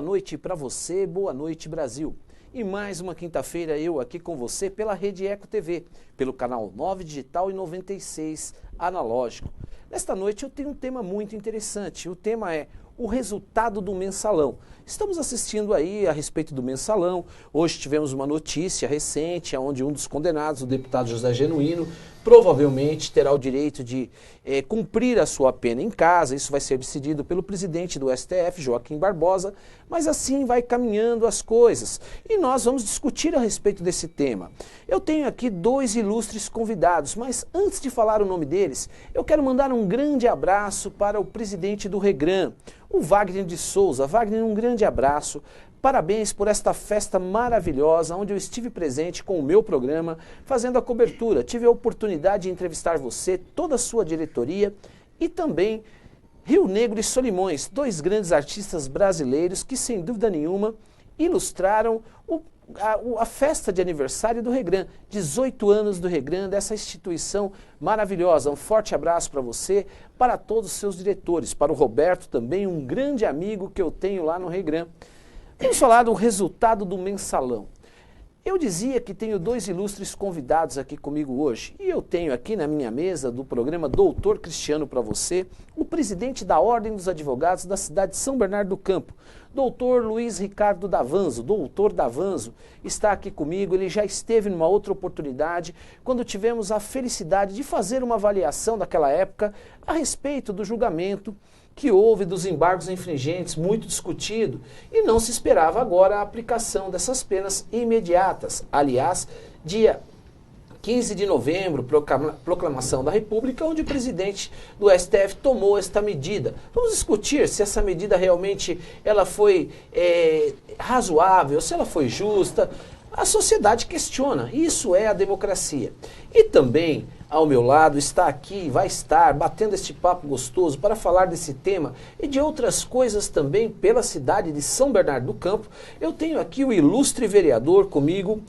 boa noite para você, boa noite Brasil. E mais uma quinta-feira eu aqui com você pela Rede Eco TV, pelo canal 9 Digital e 96 Analógico. Nesta noite eu tenho um tema muito interessante, o tema é o resultado do mensalão. Estamos assistindo aí a respeito do mensalão, hoje tivemos uma notícia recente onde um dos condenados, o deputado José Genuíno, provavelmente terá o direito de cumprir a sua pena em casa. Isso vai ser decidido pelo presidente do STF, Joaquim Barbosa, mas assim vai caminhando as coisas. E nós vamos discutir a respeito desse tema. Eu tenho aqui dois ilustres convidados, mas antes de falar o nome deles, eu quero mandar um grande abraço para o presidente do Regran, o Wagner de Souza. Wagner, um grande abraço. Parabéns por esta festa maravilhosa, onde eu estive presente com o meu programa, fazendo a cobertura. Tive a oportunidade de entrevistar você, toda a sua diretoria e também Rio Negro e Solimões, dois grandes artistas brasileiros que, sem dúvida nenhuma, ilustraram a festa de aniversário do Regran, 18 anos do Regran, dessa instituição maravilhosa. Um forte abraço para você, para todos os seus diretores, para o Roberto também, um grande amigo que eu tenho lá no Regran. Vamos falar do resultado do mensalão. Eu dizia que tenho dois ilustres convidados aqui comigo hoje. E eu tenho aqui na minha mesa do programa Doutor Cristiano para você, o presidente da Ordem dos Advogados da cidade de São Bernardo do Campo, Doutor Luiz Ricardo Davanzo. Doutor Davanzo está aqui comigo, ele já esteve numa outra oportunidade, quando tivemos a felicidade de fazer uma avaliação daquela época a respeito do julgamento que houve dos embargos infringentes, muito discutido, e não se esperava agora a aplicação dessas penas imediatas. Aliás, dia 15 de novembro, proclamação da República, onde o presidente do STF tomou esta medida. Vamos discutir se essa medida realmente ela foi razoável, se ela foi justa. A sociedade questiona, isso é a democracia. E também, ao meu lado, está aqui, vai estar, batendo este papo gostoso para falar desse tema e de outras coisas também pela cidade de São Bernardo do Campo. Eu tenho aqui o ilustre vereador comigo,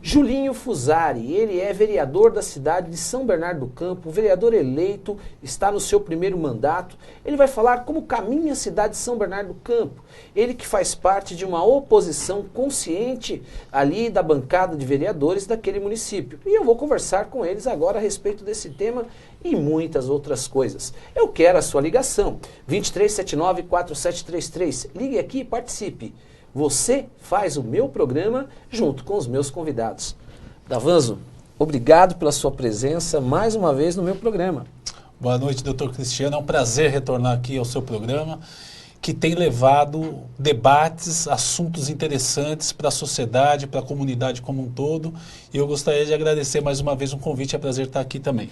Julinho Fusari. Ele é vereador da cidade de São Bernardo do Campo, vereador eleito, está no seu primeiro mandato. Ele vai falar como caminha a cidade de São Bernardo do Campo. Ele que faz parte de uma oposição consciente ali da bancada de vereadores daquele município. E eu vou conversar com eles agora a respeito desse tema e muitas outras coisas. Eu quero a sua ligação, 2379-4733. Ligue aqui e participe. Você faz o meu programa junto com os meus convidados. Davanzo, obrigado pela sua presença mais uma vez no meu programa. Boa noite, doutor Cristiano. É um prazer retornar aqui ao seu programa, que tem levado debates, assuntos interessantes para a sociedade, para a comunidade como um todo. E eu gostaria de agradecer mais uma vez um convite, é um prazer estar aqui também.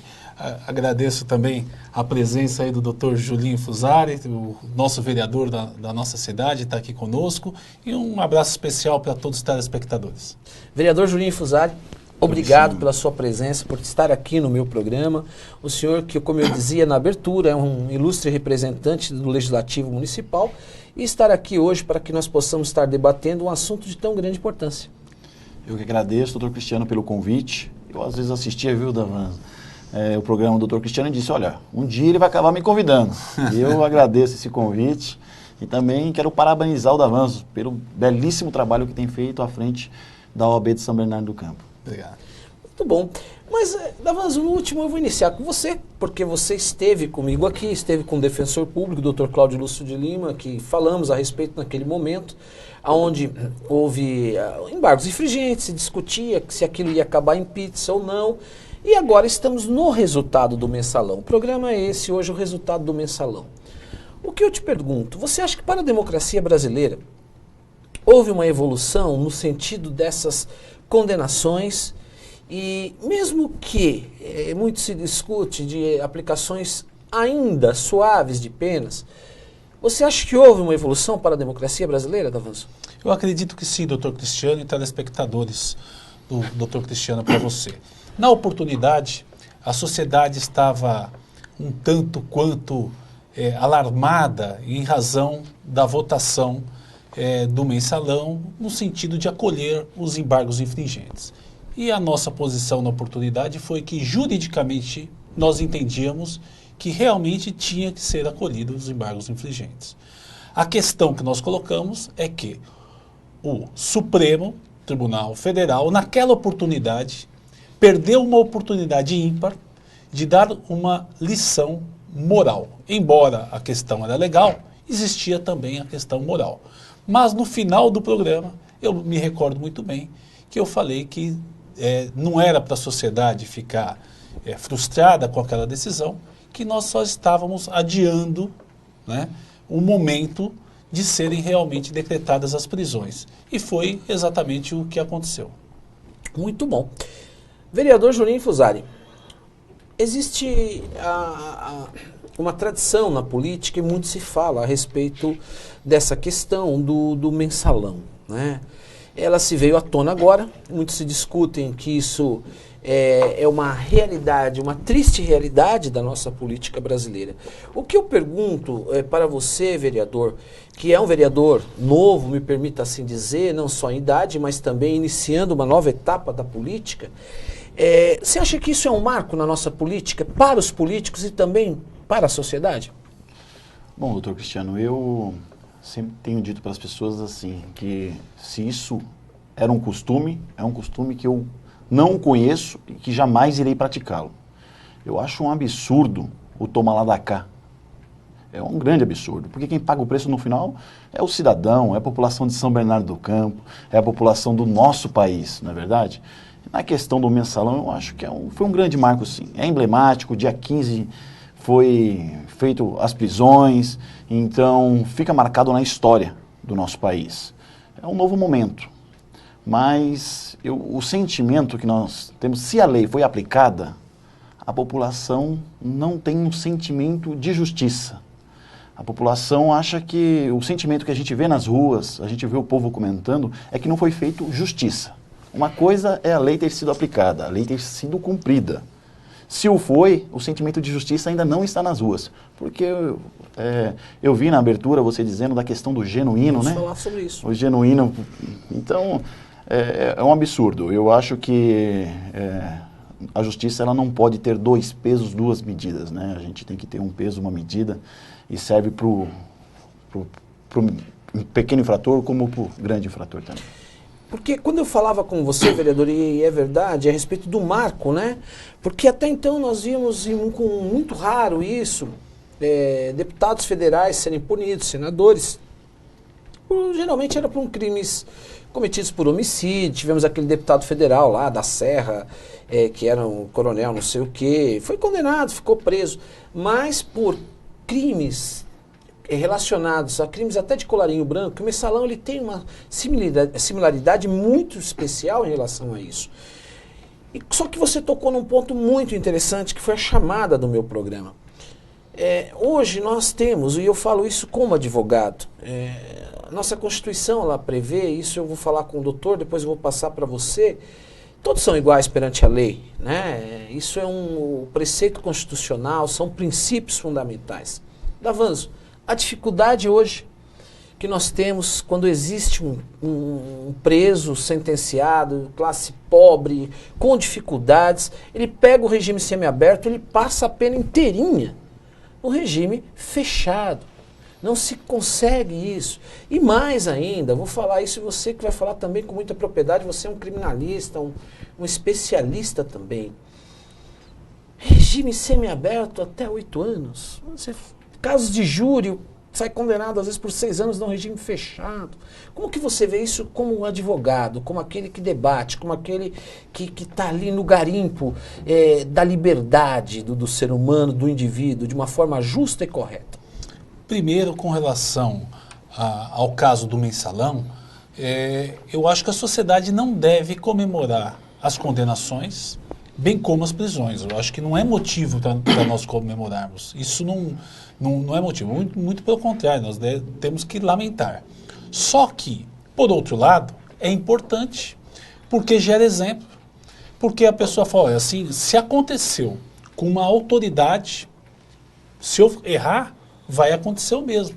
Agradeço também a presença aí do Dr. Julinho Fusari, o nosso vereador da nossa cidade, está aqui conosco. E um abraço especial para todos os telespectadores. Vereador Julinho Fusari, obrigado pela sua presença, por estar aqui no meu programa. O senhor, que como eu dizia na abertura, é um ilustre representante do Legislativo Municipal e estar aqui hoje para que nós possamos estar debatendo um assunto de tão grande importância. Eu que agradeço, doutor Cristiano, pelo convite. Eu às vezes assistia, viu, Davanzo, o programa do doutor Cristiano e disse, olha, um dia ele vai acabar me convidando. Eu agradeço esse convite e também quero parabenizar o Davanzo pelo belíssimo trabalho que tem feito à frente da OAB de São Bernardo do Campo. Obrigado. Muito bom. Mas, Davanzo, no último eu vou iniciar com você, porque você esteve comigo aqui, esteve com o defensor público, o Dr. Cláudio Lúcio de Lima, que falamos a respeito naquele momento, onde houve embargos infringentes, se discutia se aquilo ia acabar em pizza ou não, e agora estamos no resultado do mensalão. O programa é esse, hoje, o resultado do mensalão. O que eu te pergunto, você acha que para a democracia brasileira houve uma evolução no sentido dessas condenações, e mesmo que muito se discute de aplicações ainda suaves de penas, você acha que houve uma evolução para a democracia brasileira, Davanzo? Eu acredito que sim, doutor Cristiano e telespectadores do doutor Cristiano, para você. Na oportunidade, a sociedade estava um tanto quanto alarmada em razão da votação do mensalão, no sentido de acolher os embargos infringentes. E a nossa posição na oportunidade foi que, juridicamente, nós entendíamos que realmente tinha que ser acolhido os embargos infringentes. A questão que nós colocamos é que o Supremo Tribunal Federal, naquela oportunidade, perdeu uma oportunidade ímpar de dar uma lição moral. Embora a questão era legal, existia também a questão moral. Mas no final do programa, eu me recordo muito bem que eu falei que não era para a sociedade ficar frustrada com aquela decisão, que nós só estávamos adiando, né, o momento de serem realmente decretadas as prisões. E foi exatamente o que aconteceu. Muito bom. Vereador Juninho Fusari, existe uma tradição na política e muito se fala a respeito dessa questão do mensalão, né? Ela se veio à tona agora, muitos se discutem que isso é uma realidade, uma triste realidade da nossa política brasileira. O que eu pergunto para você, vereador, que é um vereador novo, me permita assim dizer, não só em idade, mas também iniciando uma nova etapa da política, você acha que isso é um marco na nossa política, para os políticos e também para a sociedade? Bom, doutor Cristiano, eu sempre tenho dito para as pessoas assim, que se isso era um costume, é um costume que eu não conheço e que jamais irei praticá-lo. Eu acho um absurdo o toma lá da cá. É um grande absurdo, porque quem paga o preço no final é o cidadão, é a população de São Bernardo do Campo, é a população do nosso país, não é verdade? Na questão do mensalão, eu acho que foi um grande marco, sim. É emblemático, dia 15 foi feito as prisões, então fica marcado na história do nosso país. É um novo momento, mas o sentimento que nós temos, se a lei foi aplicada, a população não tem um sentimento de justiça. A população acha que o sentimento que a gente vê nas ruas, a gente vê o povo comentando, é que não foi feito justiça. Uma coisa é a lei ter sido aplicada, a lei ter sido cumprida. Se o foi, o sentimento de justiça ainda não está nas ruas. Porque eu vi na abertura você dizendo da questão do genuíno, né? Vamos falar sobre isso. O genuíno. Então, é um absurdo. Eu acho que a justiça ela não pode ter dois pesos, duas medidas, né? A gente tem que ter um peso, uma medida, e serve para o pequeno infrator como para o grande infrator também. Porque quando eu falava com você, vereador, e é verdade, a respeito do marco, né? Porque até então nós vimos com muito raro isso, deputados federais serem punidos, senadores. Geralmente era por crimes cometidos por homicídio. Tivemos aquele deputado federal lá da Serra, que era um coronel não sei o quê, foi condenado, ficou preso. Mas por crimes relacionados a crimes até de colarinho branco, o mensalão ele tem uma similaridade muito especial em relação a isso. Só que você tocou num ponto muito interessante, que foi a chamada do meu programa. Hoje nós temos, e eu falo isso como advogado, nossa Constituição ela prevê, isso eu vou falar com o doutor, depois eu vou passar para você, todos são iguais perante a lei, né? Isso é um preceito constitucional, são princípios fundamentais. Davanzo, a dificuldade hoje que nós temos quando existe um preso sentenciado, classe pobre, com dificuldades, ele pega o regime semiaberto, ele passa a pena inteirinha no regime fechado. Não se consegue isso. E mais ainda, vou falar isso e você que vai falar também com muita propriedade, você é um criminalista, um especialista também. Regime semiaberto até 8 anos. Casos de júri, sai condenado às vezes por 6 anos num regime fechado. Como que você vê isso como um advogado, como aquele que debate, como aquele que está ali no garimpo da liberdade do ser humano, do indivíduo, de uma forma justa e correta? Primeiro, com relação ao caso do mensalão, eu acho que a sociedade não deve comemorar as condenações, bem como as prisões. Eu acho que não é motivo para nós comemorarmos. Isso não é motivo. Muito pelo contrário, nós temos que lamentar. Só que, por outro lado, é importante, porque gera exemplo. Porque a pessoa fala, assim, se aconteceu com uma autoridade, se eu errar, vai acontecer o mesmo.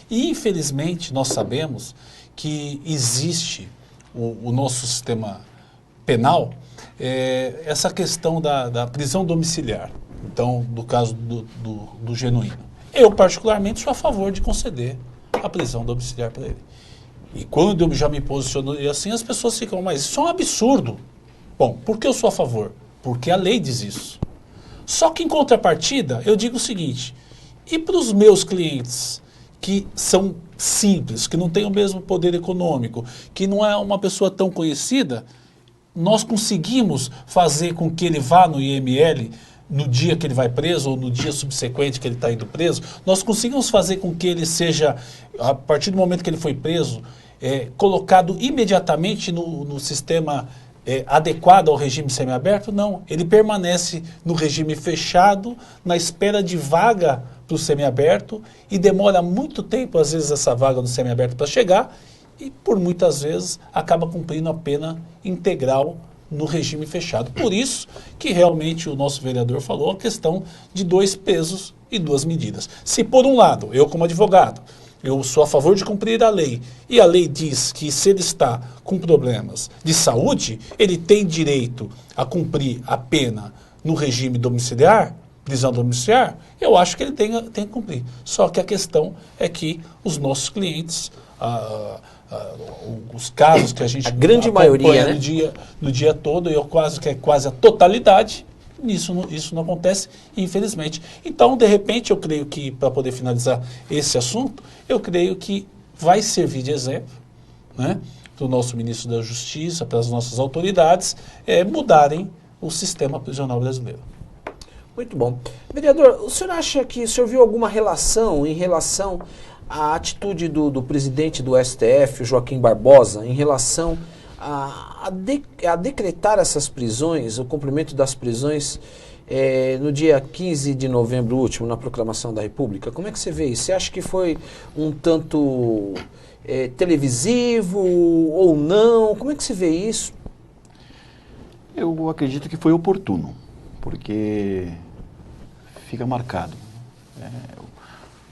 E, infelizmente, nós sabemos que existe o nosso sistema penal, essa questão da prisão domiciliar. Então, do caso do genuíno. Eu, particularmente, sou a favor de conceder a prisão domiciliar para ele. E quando eu já me posiciono assim, as pessoas ficam, mas isso é um absurdo. Bom, por que eu sou a favor? Porque a lei diz isso. Só que em contrapartida, eu digo o seguinte, e para os meus clientes que são simples, que não têm o mesmo poder econômico, que não é uma pessoa tão conhecida, nós conseguimos fazer com que ele vá no IML no dia que ele vai preso ou no dia subsequente que ele está indo preso, nós conseguimos fazer com que ele seja, a partir do momento que ele foi preso, colocado imediatamente no sistema adequado ao regime semiaberto? Não, ele permanece no regime fechado, na espera de vaga para o semiaberto e demora muito tempo, às vezes, essa vaga no semiaberto para chegar e, por muitas vezes, acaba cumprindo a pena integral no regime fechado. Por isso que realmente o nosso vereador falou a questão de 2 pesos e 2 medidas. Se por um lado, eu como advogado, eu sou a favor de cumprir a lei, e a lei diz que se ele está com problemas de saúde, ele tem direito a cumprir a pena no regime domiciliar, prisão domiciliar, eu acho que ele tem que cumprir. Só que a questão é que os nossos clientes, os casos que a gente a grande maioria, né? no dia todo, quase a totalidade, isso não acontece, infelizmente. Então, de repente, eu creio que, para poder finalizar esse assunto, eu creio que vai servir de exemplo, né, para o nosso ministro da Justiça, para as nossas autoridades, mudarem o sistema prisional brasileiro. Muito bom. Vereador, o senhor acha que o senhor viu alguma relação em relação à atitude do presidente do STF, Joaquim Barbosa, em relação a decretar essas prisões, o cumprimento das prisões no dia 15 de novembro último, na Proclamação da República? Como é que você vê isso? Você acha que foi um tanto televisivo ou não? Como é que você vê isso? Eu acredito que foi oportuno, porque fica marcado.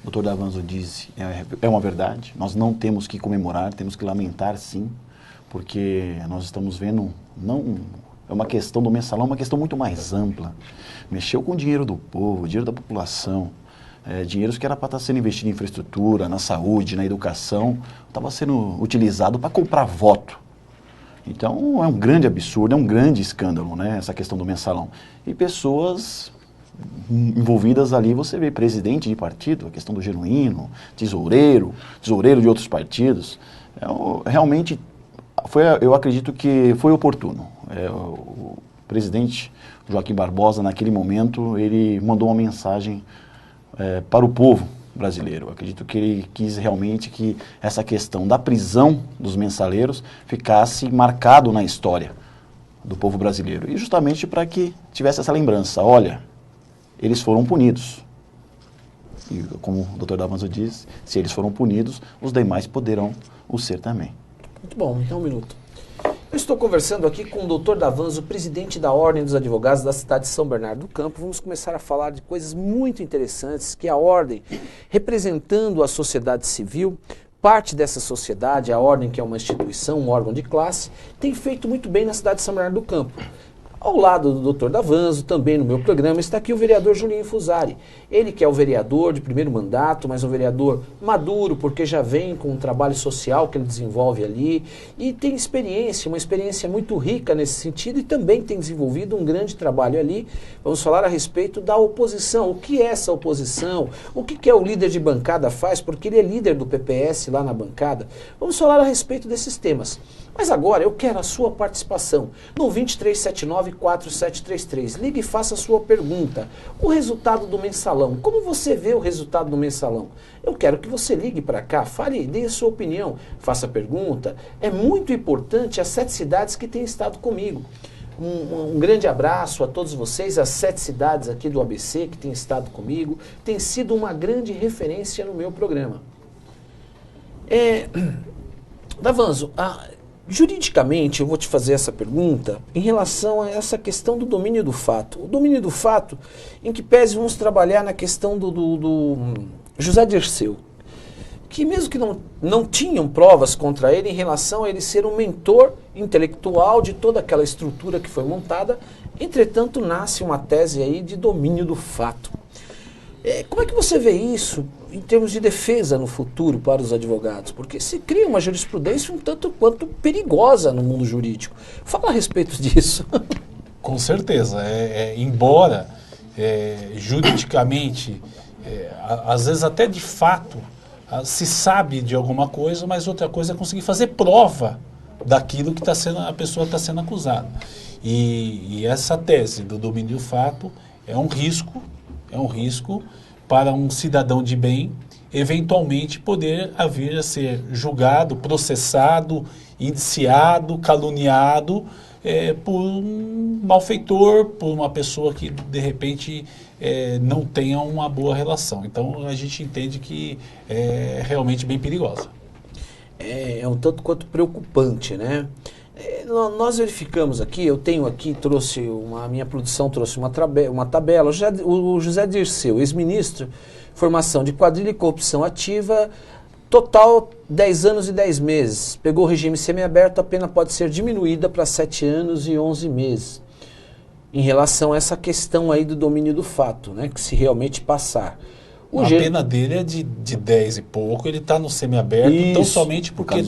O doutor Davanzo disse, é uma verdade, nós não temos que comemorar, temos que lamentar sim, porque nós estamos vendo, não é uma questão do mensalão, uma questão muito mais ampla. Mexeu com o dinheiro do povo, o dinheiro da população, dinheiros que era para estar sendo investido em infraestrutura, na saúde, na educação, estava sendo utilizado para comprar voto. Então é um grande absurdo, é um grande escândalo, né, essa questão do mensalão. E pessoas envolvidas ali, você vê presidente de partido, a questão do Genuíno, tesoureiro de outros partidos, realmente eu acredito que foi oportuno. O presidente Joaquim Barbosa, naquele momento, ele mandou uma mensagem para o povo brasileiro. Eu acredito que ele quis realmente que essa questão da prisão dos mensaleiros ficasse marcado na história do povo brasileiro. E justamente para que tivesse essa lembrança, olha, eles foram punidos. E como o doutor Davanzo disse, se eles foram punidos, os demais poderão o ser também. Muito bom, então um minuto. Eu estou conversando aqui com o doutor Davanzo, presidente da Ordem dos Advogados da cidade de São Bernardo do Campo. Vamos começar a falar de coisas muito interessantes que a Ordem, representando a sociedade civil, parte dessa sociedade, a Ordem, que é uma instituição, um órgão de classe, tem feito muito bem na cidade de São Bernardo do Campo. Ao lado do Dr. Davanzo, também no meu programa, está aqui o vereador Julinho Fusari. Ele que é o vereador de primeiro mandato, mas um vereador maduro, porque já vem com um trabalho social que ele desenvolve ali e tem experiência, uma experiência muito rica nesse sentido e também tem desenvolvido um grande trabalho ali. Vamos falar a respeito da oposição. O que é essa oposição? O que o líder de bancada faz? Porque ele é líder do PPS lá na bancada. Vamos falar a respeito desses temas. Mas agora eu quero a sua participação no 2379-4733. Ligue e faça a sua pergunta. O resultado do mensalão. Como você vê o resultado do mensalão? Eu quero que você ligue para cá, fale, dê a sua opinião, faça a pergunta. É muito importante as 7 cidades que têm estado comigo. Um grande abraço a todos vocês, as 7 cidades aqui do ABC que têm estado comigo. Tem sido uma grande referência no meu programa. Davanzo, juridicamente, eu vou te fazer essa pergunta em relação a essa questão do domínio do fato. O domínio do fato, em que pese vamos trabalhar na questão do José Dirceu, que mesmo que não tinham provas contra ele em relação a ele ser um mentor intelectual de toda aquela estrutura que foi montada, entretanto nasce uma tese aí de domínio do fato. Como é que você vê isso? em termos de defesa no futuro para os advogados? Porque se cria uma jurisprudência um tanto quanto perigosa no mundo jurídico. Fala a respeito disso. Com certeza. Embora juridicamente, às vezes até de fato, se sabe de alguma coisa, mas outra coisa é conseguir fazer prova daquilo que a pessoa está sendo acusada. E essa tese do domínio do fato é um risco para um cidadão de bem eventualmente poder vir a ser julgado, processado, indiciado, caluniado por um malfeitor, por uma pessoa que de repente não tenha uma boa relação. Então a gente entende que é realmente bem perigosa. É um tanto quanto preocupante, né? Nós verificamos aqui, a minha produção trouxe uma tabela, o José Dirceu, ex-ministro, formação de quadrilha e corrupção ativa, total 10 anos e 10 meses. Pegou o regime semiaberto, a pena pode ser diminuída para 7 anos e 11 meses. Em relação a essa questão aí do domínio do fato, né, que se realmente passar. A pena dele é de 10 e pouco, ele está no semiaberto, então somente porque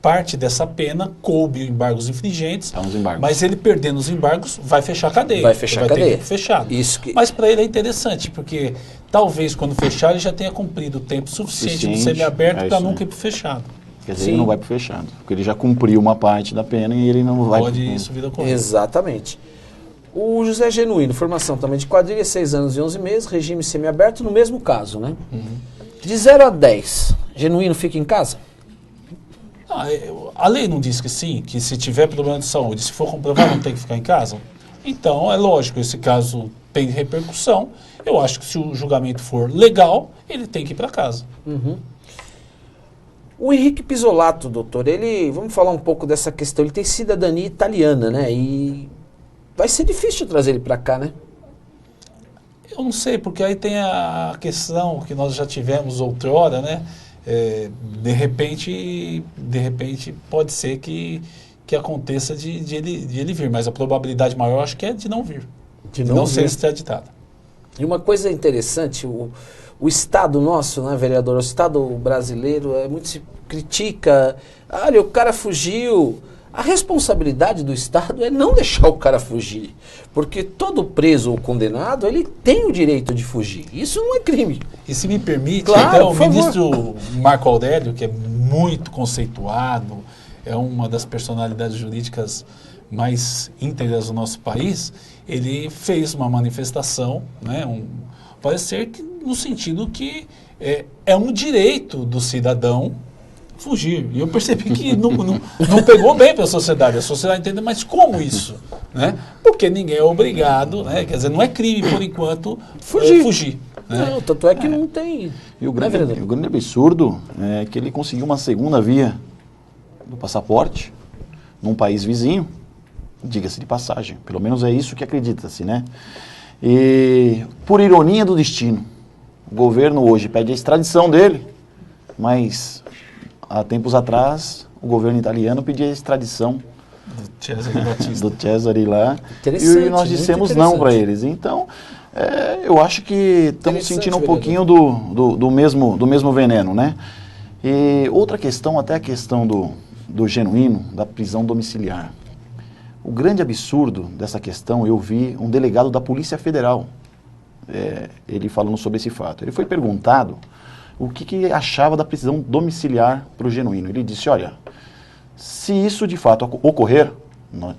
parte dessa pena coube embargos infringentes, mas ele perdendo os embargos vai fechar a cadeia. Vai fechar a cadeia. Ter fechado. Mas para ele é interessante, porque talvez quando fechar ele já tenha cumprido o tempo suficiente no semiaberto para nunca ir para o fechado. Quer dizer, ele não vai para o fechado, porque ele já cumpriu uma parte da pena e ele não vai... Pode subir da corrida. Exatamente. O José Genuíno, formação também de quadrilha, 6 anos e 11 meses, regime semiaberto, no mesmo caso, né? De 0 a 10, Genuíno fica em casa? A lei não diz que sim, que se tiver problema de saúde, se for comprovado, não tem que ficar em casa? Então, é lógico, esse caso tem repercussão. Eu acho que se o julgamento for legal, ele tem que ir para casa. O Henrique Pisolato, doutor, vamos falar um pouco dessa questão, ele tem cidadania italiana, né? E vai ser difícil trazer ele para cá, né? Eu não sei, porque aí tem a questão que nós já tivemos outrora, né? De repente pode ser que aconteça de ele vir, mas a probabilidade maior acho que é de não vir, de não ser extraditado. E uma coisa interessante, o Estado nosso, né, vereador, o Estado brasileiro, muito se critica, olha, o cara fugiu. A responsabilidade do Estado é não deixar o cara fugir, porque todo preso ou condenado, ele tem o direito de fugir. Isso não é crime. E se me permite, claro, até o ministro Marco Aurélio, que é muito conceituado, é uma das personalidades jurídicas mais íntegras do nosso país, ele fez uma manifestação, né, parece ser que no sentido que é um direito do cidadão fugir. E eu percebi que não pegou bem para a sociedade. A sociedade entende, mas como isso? Né? Porque ninguém é obrigado, né? Quer dizer, não é crime, por enquanto, fugir. Né? Não, tanto é que não tem... E o grande absurdo é que ele conseguiu uma segunda via do passaporte num país vizinho, diga-se de passagem. Pelo menos é isso que acredita-se, né? E, por ironia do destino, o governo hoje pede a extradição dele, mas... há tempos atrás, o governo italiano pedia a extradição do Cesare lá, e nós dissemos não para eles. Então, eu acho que estamos sentindo um pouquinho do mesmo veneno, né? E outra questão, até a questão do Genuíno, da prisão domiciliar. O grande absurdo dessa questão, eu vi um delegado da Polícia Federal, ele falando sobre esse fato. Ele foi perguntado o que achava da prisão domiciliar para o Genuíno. Ele disse, olha, se isso de fato ocorrer,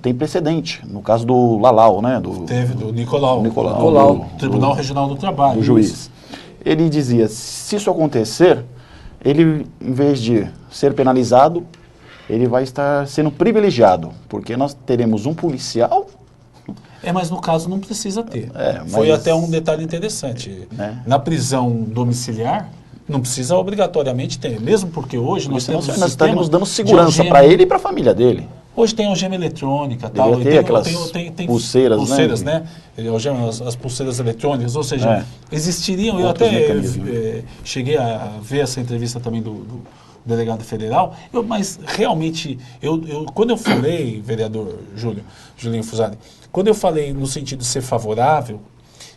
tem precedente, no caso do Lalau, né? Teve, do Nicolau. Do Tribunal Regional do Trabalho. Do juiz. Ele dizia, se isso acontecer, ele, em vez de ser penalizado, ele vai estar sendo privilegiado, porque nós teremos um policial... mas no caso não precisa ter. Foi até um detalhe interessante. Na prisão domiciliar, não precisa obrigatoriamente ter, mesmo porque hoje nós temos nós estaremos dando segurança para ele e para a família dele. Hoje tem algema eletrônica, tem aquelas pulseiras, né? As pulseiras eletrônicas, ou seja, existiriam, eu até cheguei a ver essa entrevista também do delegado federal, mas realmente, quando eu falei, vereador Julinho Fusari, quando eu falei no sentido de ser favorável,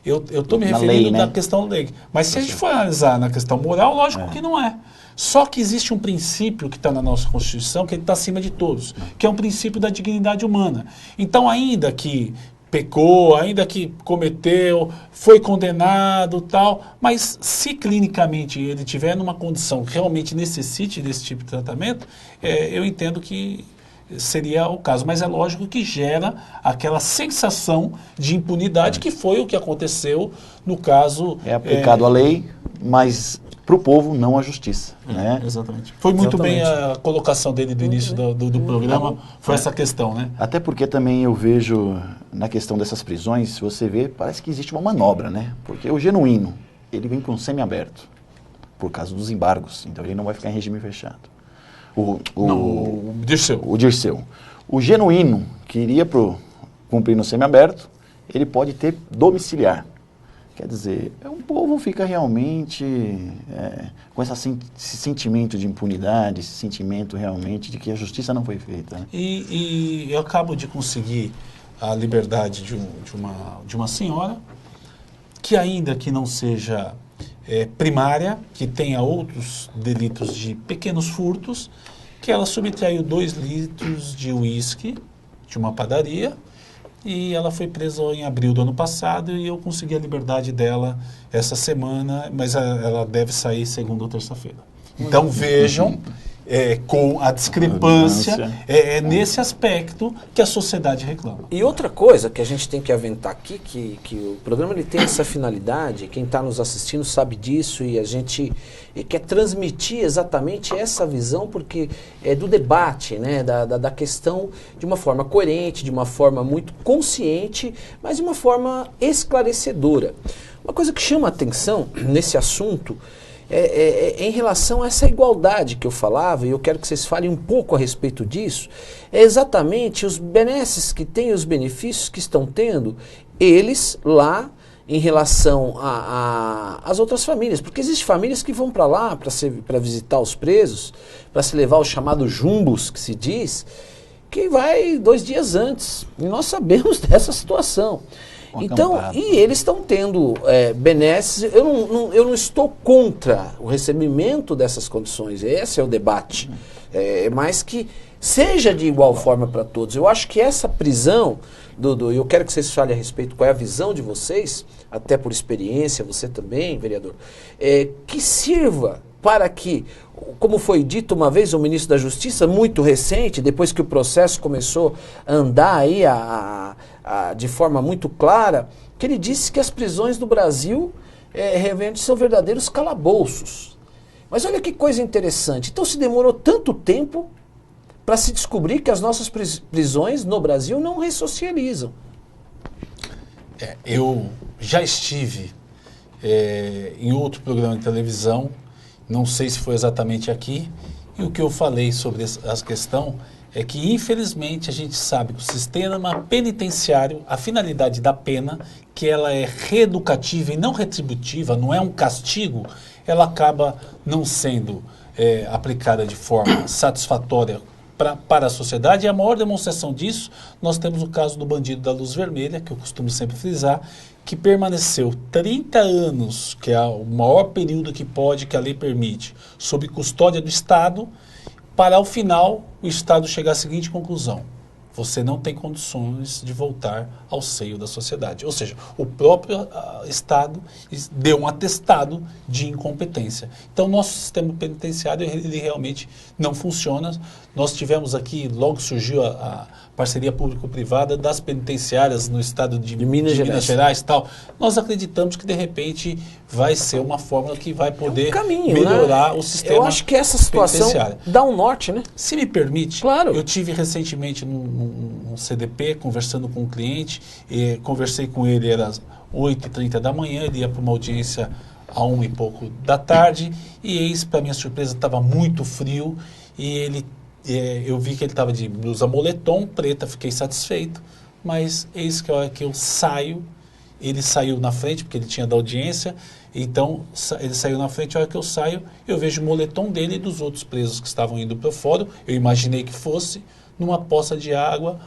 Eu estou me Na referindo lei, né? na questão da lei. Mas se a gente for analisar na questão moral, lógico que não é. Só que existe um princípio que está na nossa Constituição, que ele está acima de todos, que é um princípio da dignidade humana. Então, ainda que pecou, ainda que cometeu, foi condenado, tal, mas se clinicamente ele tiver numa condição que realmente necessite desse tipo de tratamento, eu entendo que seria o caso. Mas é lógico que gera aquela sensação de impunidade, que foi o que aconteceu no caso... É aplicado a lei, mas para o povo, não a justiça. Né? Exatamente. Foi muito bem a colocação dele do início do programa, foi essa questão, né? Até porque também eu vejo, na questão dessas prisões, se você vê, parece que existe uma manobra, né? Porque o genuíno, ele vem para um semiaberto, por causa dos embargos, então ele não vai ficar em regime fechado. O Dirceu. O Dirceu. O genuíno, que iria cumprir no semiaberto, ele pode ter domiciliar. Quer dizer, o povo fica realmente com esse sentimento de impunidade, esse sentimento realmente de que a justiça não foi feita. Né? E eu acabo de conseguir a liberdade de uma senhora, que ainda que não seja primária, que tenha outros delitos de pequenos furtos, que ela subtraiu 2 litros de uísque de uma padaria, e ela foi presa em abril do ano passado e eu consegui a liberdade dela essa semana, mas ela deve sair segunda ou terça-feira. Então vejam com a discrepância nesse aspecto que a sociedade reclama. E outra coisa que a gente tem que aventar aqui, que o programa ele tem essa finalidade, quem está nos assistindo sabe disso, e a gente quer transmitir exatamente essa visão, porque é do debate, né, da questão de uma forma coerente, de uma forma muito consciente, mas de uma forma esclarecedora. Uma coisa que chama a atenção nesse assunto em relação a essa igualdade que eu falava, e eu quero que vocês falem um pouco a respeito disso, é exatamente os benesses que têm, os benefícios que estão tendo, eles lá em relação às outras famílias. Porque existem famílias que vão para lá para visitar os presos, para se levar os chamados jumbos, que se diz, que vai 2 dias antes. E nós sabemos dessa situação. Então, e eles estão tendo benesses. Eu não estou contra o recebimento dessas condições, esse é o debate. Mas que seja de igual forma para todos. Eu acho que essa prisão, eu quero que vocês falem a respeito, qual é a visão de vocês, até por experiência, você também, vereador, que sirva para que, como foi dito uma vez, o ministro da Justiça, muito recente, depois que o processo começou a andar aí de forma muito clara, que ele disse que as prisões do Brasil realmente são verdadeiros calabouços. Mas olha que coisa interessante. Então se demorou tanto tempo para se descobrir que as nossas prisões no Brasil não ressocializam. Eu já estive em outro programa de televisão, não sei se foi exatamente aqui, e o que eu falei sobre essa questão é que, infelizmente, a gente sabe que o sistema penitenciário, a finalidade da pena, que ela é reeducativa e não retributiva, não é um castigo, ela acaba não sendo aplicada de forma satisfatória para a sociedade. E a maior demonstração disso, nós temos o caso do bandido da luz vermelha, que eu costumo sempre frisar, que permaneceu 30 anos, que é o maior período que a lei permite, sob custódia do Estado, para ao final o Estado chegar à seguinte conclusão: você não tem condições de voltar ao seio da sociedade. Ou seja, o próprio Estado deu um atestado de incompetência. Então, nosso sistema penitenciário, ele realmente não funciona. Nós tivemos aqui, logo surgiu a parceria público-privada das penitenciárias no estado de Minas Gerais e tal. Nós acreditamos que, de repente, vai ser uma fórmula que vai poder melhorar, né, o sistema. Eu acho que essa situação dá um norte, né? Se me permite, claro. Eu tive recentemente num CDP, conversando com um cliente, conversei com ele, era às 8h30 da manhã, ele ia para uma audiência a 1 e pouco da tarde, e eis, para minha surpresa, estava muito frio, e eu vi que ele estava de blusa moletom preta, fiquei satisfeito, mas eis que a hora que eu saio, ele saiu na frente, porque ele tinha da audiência, então ele saiu na frente, a hora que eu saio, eu vejo o moletom dele e dos outros presos que estavam indo para o fórum, eu imaginei que fosse numa poça de água,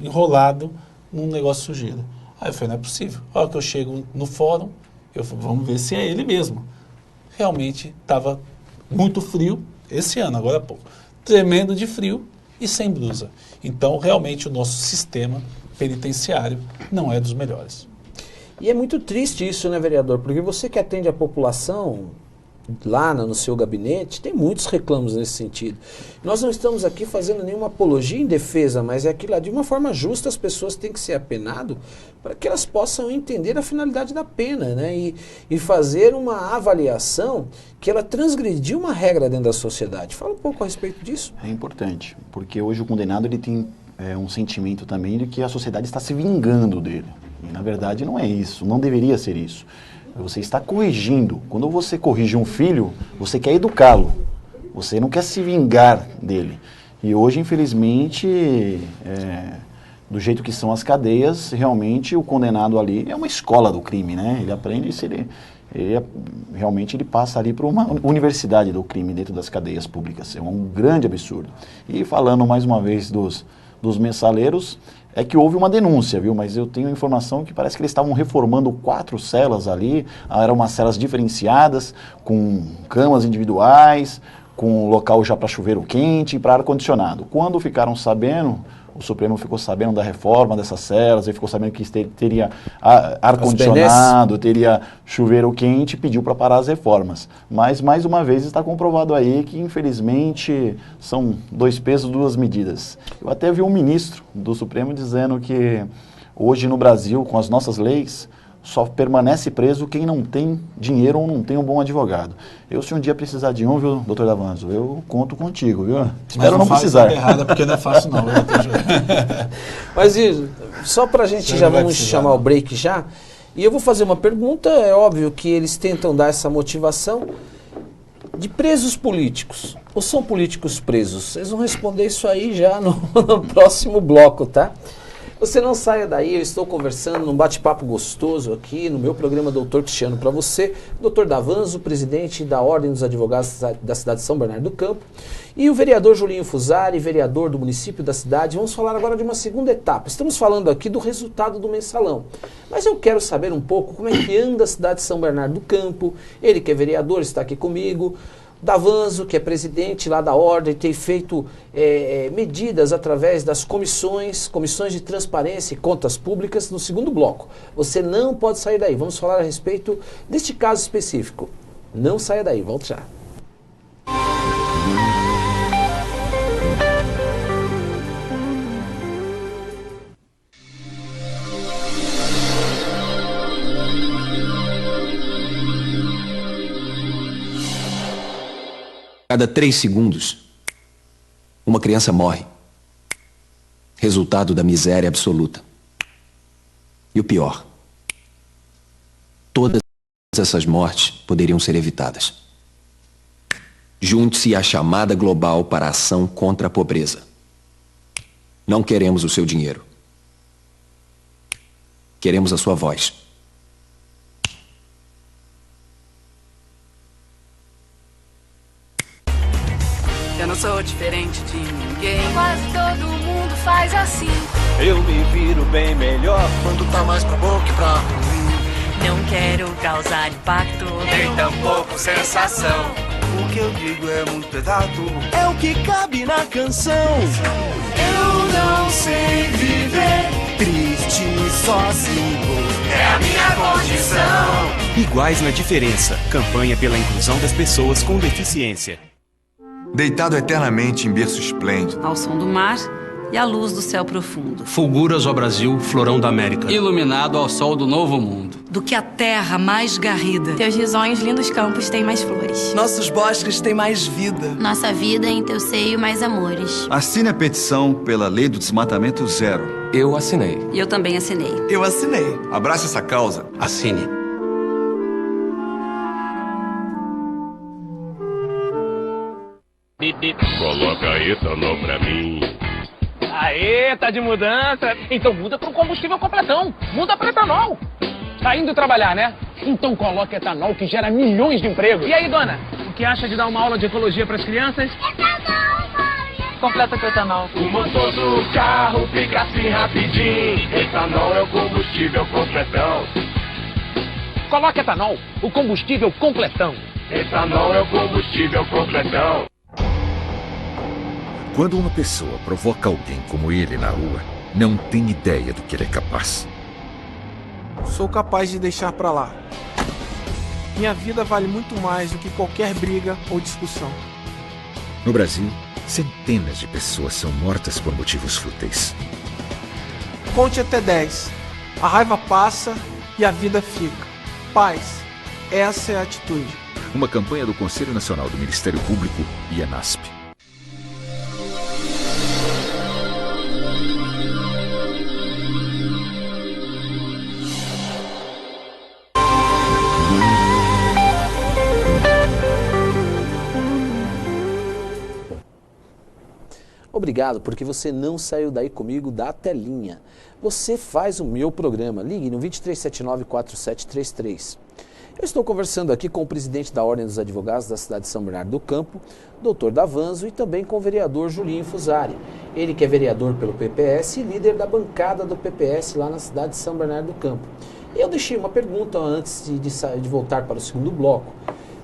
enrolado num negócio de sujeira. Aí eu falei, não é possível. A hora que eu chego no fórum, eu falei, vamos ver se é ele mesmo. Realmente estava muito frio, esse ano, agora há pouco. Tremendo de frio e sem blusa. Então, realmente, o nosso sistema penitenciário não é dos melhores. E é muito triste isso, né, vereador? Porque você que atende a população lá no seu gabinete, tem muitos reclamos nesse sentido. Nós não estamos aqui fazendo nenhuma apologia em defesa, mas é aquilo lá, de uma forma justa, as pessoas têm que ser apenadas para que elas possam entender a finalidade da pena, né? E fazer uma avaliação que ela transgrediu uma regra dentro da sociedade. Fala um pouco a respeito disso. É importante, porque hoje o condenado ele tem um sentimento também de que a sociedade está se vingando dele. E, na verdade, não é isso, não deveria ser isso. Você está corrigindo. Quando você corrige um filho, você quer educá-lo. Você não quer se vingar dele. E hoje, infelizmente, do jeito que são as cadeias, realmente o condenado ali é uma escola do crime, né? Ele aprende, realmente ele passa ali para uma universidade do crime dentro das cadeias públicas. É um grande absurdo. E falando mais uma vez dos mensaleiros, é que houve uma denúncia, viu? Mas eu tenho informação que parece que eles estavam reformando 4 celas ali, eram umas celas diferenciadas, com camas individuais, com local já para chuveiro quente e para ar-condicionado. Quando ficaram sabendo, o Supremo ficou sabendo da reforma dessas celas, ele ficou sabendo que teria ar-condicionado, teria chuveiro quente, pediu para parar as reformas. Mas, mais uma vez, está comprovado aí que, infelizmente, são 2 pesos, 2 medidas. Eu até vi um ministro do Supremo dizendo que hoje no Brasil, com as nossas leis, só permanece preso quem não tem dinheiro ou não tem um bom advogado. Eu, se um dia precisar de um, viu, doutor Davanzo, eu conto contigo, viu? Espero não precisar. Errada, porque não é fácil não. Mas só para a gente já vamos chamar o break já, e eu vou fazer uma pergunta, é óbvio que eles tentam dar essa motivação de presos políticos, ou são políticos presos? Vocês vão responder isso aí já no próximo bloco, tá? Você não saia daí, eu estou conversando num bate-papo gostoso aqui no meu programa Doutor Cristiano para você, Doutor Davanzo, presidente da Ordem dos Advogados da cidade de São Bernardo do Campo, e o vereador Julinho Fusari, vereador do município da cidade. Vamos falar agora de uma segunda etapa. Estamos falando aqui do resultado do mensalão, mas eu quero saber um pouco como é que anda a cidade de São Bernardo do Campo. Ele que é vereador está aqui comigo. Davanzo, que é presidente lá da Ordem, tem feito medidas através das comissões de transparência e contas públicas no segundo bloco. Você não pode sair daí. Vamos falar a respeito deste caso específico. Não saia daí, volto já. Cada 3 segundos, uma criança morre. Resultado da miséria absoluta. E o pior, todas essas mortes poderiam ser evitadas. Junte-se à chamada global para a ação contra a pobreza. Não queremos o seu dinheiro. Queremos a sua voz. Eu não sou diferente de ninguém. Quase todo mundo faz assim. Eu me viro bem melhor quando tá mais pra bom que pra ruim. Não quero causar impacto, Nem tampouco sensação. O que eu digo é muito pesado, é o que cabe na canção. Eu não sei viver triste sozinho, é a minha condição. Iguais na diferença. Campanha pela inclusão das pessoas com deficiência. Deitado eternamente em berço esplêndido, ao som do mar e à luz do céu profundo. Fulguras ao Brasil, florão da América, iluminado ao sol do novo mundo. Do que a terra mais garrida. Teus risonhos lindos campos têm mais flores. Nossos bosques têm mais vida. Nossa vida em teu seio mais amores. assine a petição pela lei do desmatamento zero. Eu assinei. E eu também assinei. Eu assinei. Abrace essa causa. Assine. Coloca etanol pra mim. Aê, tá de mudança? Então muda pro combustível completão. Muda pra etanol. Tá indo trabalhar, né? Então coloca etanol que gera milhões de empregos. E aí, dona? O que acha de dar uma aula de ecologia pras crianças? Etanol, mãe, Completa com etanol. O motor do carro fica assim rapidinho. Etanol é o combustível completão. Coloque etanol, o combustível completão. Etanol é o combustível completão. Quando uma pessoa provoca alguém como ele na rua, não tem ideia do que ele é capaz. Sou capaz de deixar pra lá. Minha vida vale muito mais do que qualquer briga ou discussão. No Brasil, centenas de pessoas são mortas por motivos fúteis. Conte até 10. A raiva passa e a vida fica. Paz. Essa é a atitude. Uma campanha do Conselho Nacional do Ministério Público e ANASP. Obrigado, porque você não saiu daí comigo da telinha. Você faz o meu programa. Ligue no 2379-4733. Eu estou conversando aqui com o presidente da Ordem dos Advogados da cidade de São Bernardo do Campo, doutor Davanzo, e também com o vereador Julinho Fusari. Ele que é vereador pelo PPS e líder da bancada do PPS lá na cidade de São Bernardo do Campo. Eu deixei uma pergunta antes de voltar para o segundo bloco.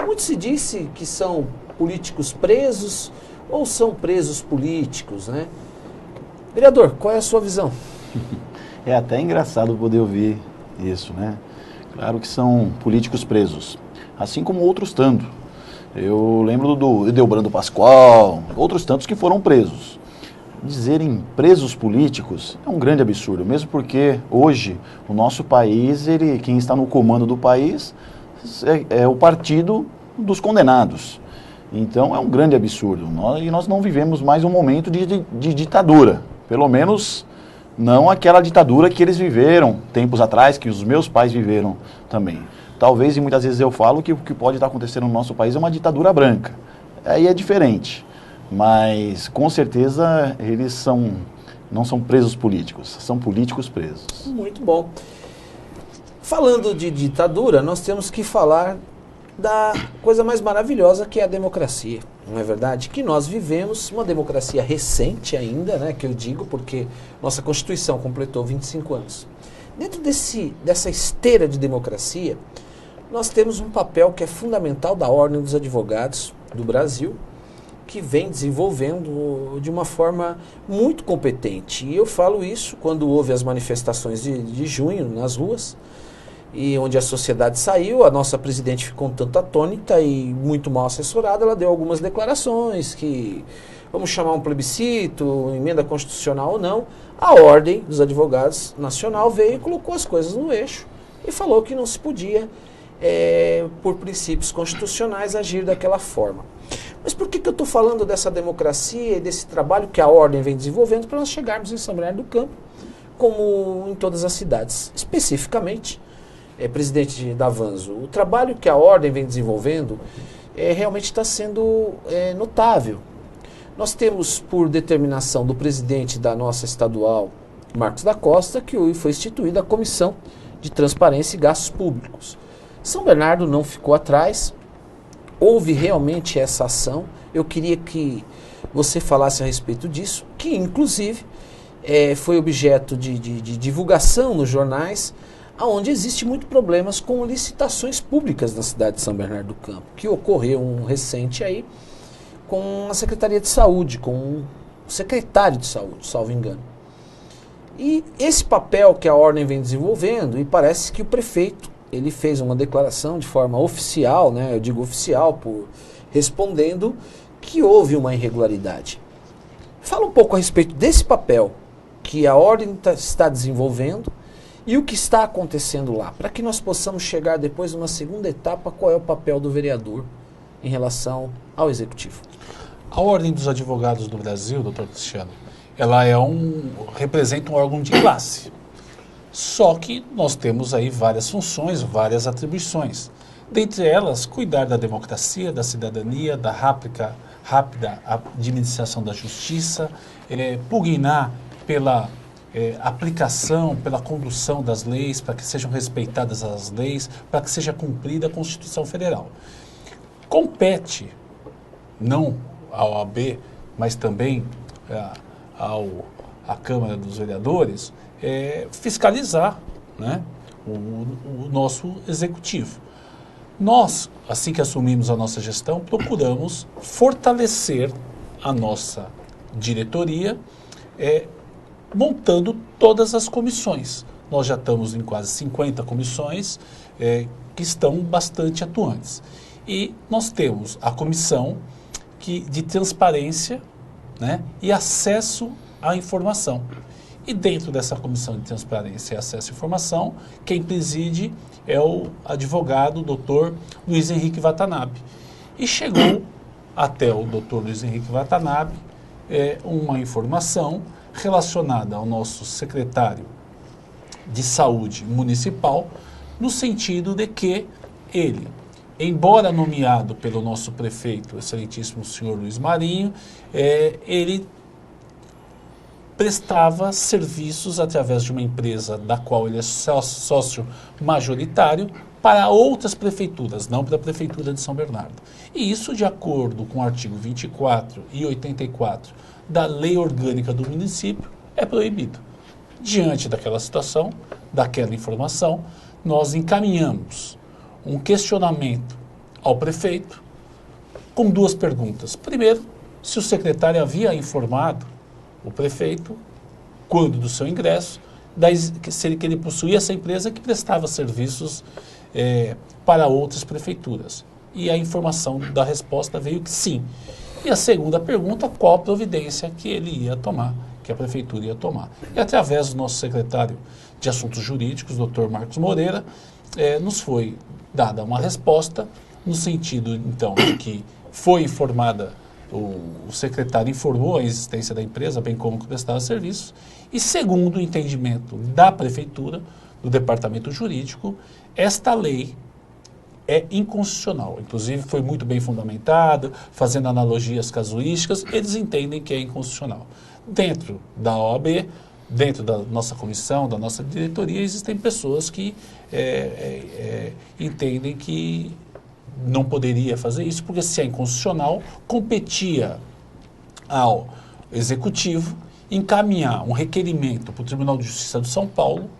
Muito se disse que são políticos presos ou são presos políticos, né? Vereador, qual é a sua visão? É até engraçado poder ouvir isso, né? Claro que são políticos presos, assim como outros tantos. Eu lembro do Edelbrando Pascoal, outros tantos que foram presos. Dizerem presos políticos é um grande absurdo, mesmo porque hoje o nosso país, quem está no comando do país é o partido dos condenados. Então é um grande absurdo. Nós não vivemos mais um momento de ditadura. Pelo menos não aquela ditadura que eles viveram tempos atrás, que os meus pais viveram também. Talvez, e muitas vezes eu falo, que o que pode estar acontecendo no nosso país é uma ditadura branca. Aí é diferente. Mas com certeza eles não são presos políticos, são políticos presos. Muito bom. Falando de ditadura, nós temos que falar da coisa mais maravilhosa que é a democracia, não é verdade? Que nós vivemos uma democracia recente ainda, né, que eu digo porque nossa Constituição completou 25 anos. Dentro dessa esteira de democracia, nós temos um papel que é fundamental da Ordem dos Advogados do Brasil, que vem desenvolvendo de uma forma muito competente. E eu falo isso quando houve as manifestações de junho nas ruas, e onde a sociedade saiu, a nossa presidente ficou um tanto atônita e muito mal assessorada. Ela deu algumas declarações que, vamos chamar um plebiscito, emenda constitucional ou não, a Ordem dos Advogados Nacional veio e colocou as coisas no eixo e falou que não se podia, por princípios constitucionais, agir daquela forma. Mas por que eu estou falando dessa democracia e desse trabalho que a Ordem vem desenvolvendo para nós chegarmos em São Bernardo do Campo, como em todas as cidades? Especificamente, presidente Davanzo, o trabalho que a Ordem vem desenvolvendo realmente está sendo notável. Nós temos, por determinação do presidente da nossa estadual, Marcos da Costa, que foi instituída a Comissão de Transparência e Gastos Públicos. São Bernardo não ficou atrás, houve realmente essa ação. Eu queria que você falasse a respeito disso, que inclusive foi objeto de divulgação nos jornais, onde existe muitos problemas com licitações públicas na cidade de São Bernardo do Campo, que ocorreu um recente aí com a Secretaria de Saúde, com o secretário de Saúde, salvo engano. E esse papel que a Ordem vem desenvolvendo, e parece que o prefeito, ele fez uma declaração de forma oficial, né, eu digo oficial, respondendo que houve uma irregularidade. Fala um pouco a respeito desse papel que a Ordem está desenvolvendo, e o que está acontecendo lá, para que nós possamos chegar depois numa segunda etapa, qual é o papel do vereador em relação ao Executivo? A Ordem dos Advogados do Brasil, doutor Cristiano, ela representa um órgão de classe. Só que nós temos aí várias funções, várias atribuições. Dentre elas, cuidar da democracia, da cidadania, da rápida administração da justiça, pugnar pela aplicação, pela condução das leis, para que sejam respeitadas as leis, para que seja cumprida a Constituição Federal. Compete, não à OAB, mas também à Câmara dos Vereadores, fiscalizar, né, o nosso executivo. Nós, assim que assumimos a nossa gestão, procuramos fortalecer a nossa diretoria, montando todas as comissões. Nós já estamos em quase 50 comissões que estão bastante atuantes. E nós temos a comissão de transparência, né, e acesso à informação. E dentro dessa comissão de transparência e acesso à informação, quem preside é o advogado Dr. Luiz Henrique Watanabe. E chegou até o Dr. Luiz Henrique Watanabe uma informação relacionada ao nosso secretário de Saúde Municipal, no sentido de que ele, embora nomeado pelo nosso prefeito, excelentíssimo senhor Luiz Marinho, ele prestava serviços através de uma empresa da qual ele é sócio majoritário para outras prefeituras, não para a Prefeitura de São Bernardo. E isso de acordo com o artigo 24 e 84 da Lei Orgânica do Município é proibido. Diante daquela situação, daquela informação, nós encaminhamos um questionamento ao prefeito com duas perguntas. Primeiro, se o secretário havia informado o prefeito, quando do seu ingresso, que ele possuía essa empresa que prestava serviços para outras prefeituras. E a informação da resposta veio que sim. E a segunda pergunta, qual a providência que ele ia tomar, que a prefeitura ia tomar. E através do nosso secretário de Assuntos Jurídicos, Dr. Marcos Moreira, nos foi dada uma resposta no sentido, então, de que foi informada, o secretário informou a existência da empresa, bem como que prestava serviços, e segundo o entendimento da prefeitura, do departamento jurídico, esta lei é inconstitucional. Inclusive foi muito bem fundamentada, fazendo analogias casuísticas, eles entendem que é inconstitucional. Dentro da OAB, dentro da nossa comissão, da nossa diretoria, existem pessoas que entendem que não poderia fazer isso, porque se é inconstitucional, competia ao Executivo encaminhar um requerimento para o Tribunal de Justiça de São Paulo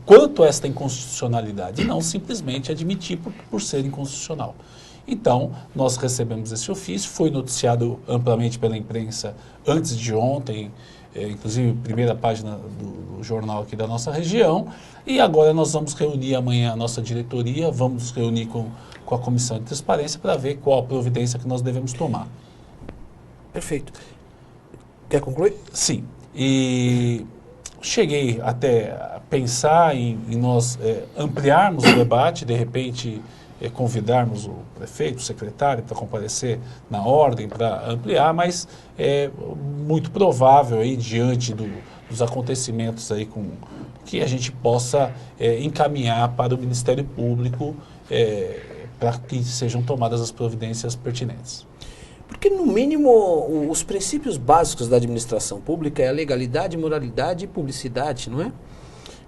quanto a esta inconstitucionalidade, e não simplesmente admitir por ser inconstitucional. Então, nós recebemos esse ofício, foi noticiado amplamente pela imprensa antes de ontem, inclusive primeira página do jornal aqui da nossa região, e agora nós vamos reunir amanhã a nossa diretoria, vamos nos reunir com a Comissão de Transparência para ver qual a providência que nós devemos tomar. Perfeito. Quer concluir? Sim. E cheguei até a pensar em nós ampliarmos o debate, de repente convidarmos o prefeito, o secretário para comparecer na ordem, para ampliar, mas é muito provável aí, diante dos acontecimentos aí que a gente possa encaminhar para o Ministério Público para que sejam tomadas as providências pertinentes. Porque, no mínimo, os princípios básicos da administração pública é a legalidade, moralidade e publicidade, não é?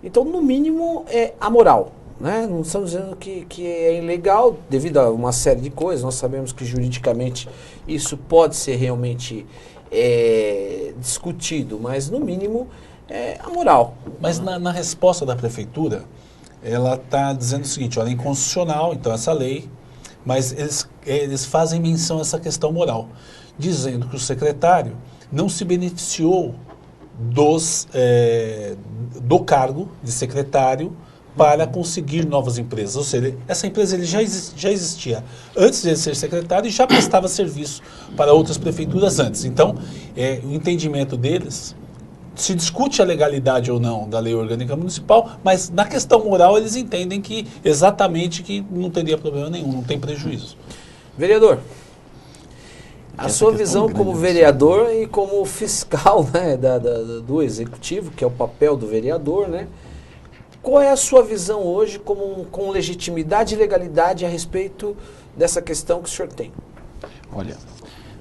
Então, no mínimo, é a moral. Né? Não estamos dizendo que é ilegal devido a uma série de coisas. Nós sabemos que, juridicamente, isso pode ser realmente discutido, mas, no mínimo, é a moral. Mas, na resposta da Prefeitura, ela está dizendo o seguinte, olha, é inconstitucional, então, essa lei, mas eles fazem menção a essa questão moral, dizendo que o secretário não se beneficiou do cargo de secretário para conseguir novas empresas. Ou seja, essa empresa ele já existia antes de ele ser secretário e já prestava serviço para outras prefeituras antes. Então, o entendimento deles, se discute a legalidade ou não da Lei Orgânica Municipal, mas na questão moral eles entendem que exatamente que não teria problema nenhum, não tem prejuízo. Vereador, a sua visão como vereador e como fiscal, né, do Executivo, que é o papel do vereador, né? Qual é a sua visão hoje com legitimidade e legalidade a respeito dessa questão que o senhor tem? Olha,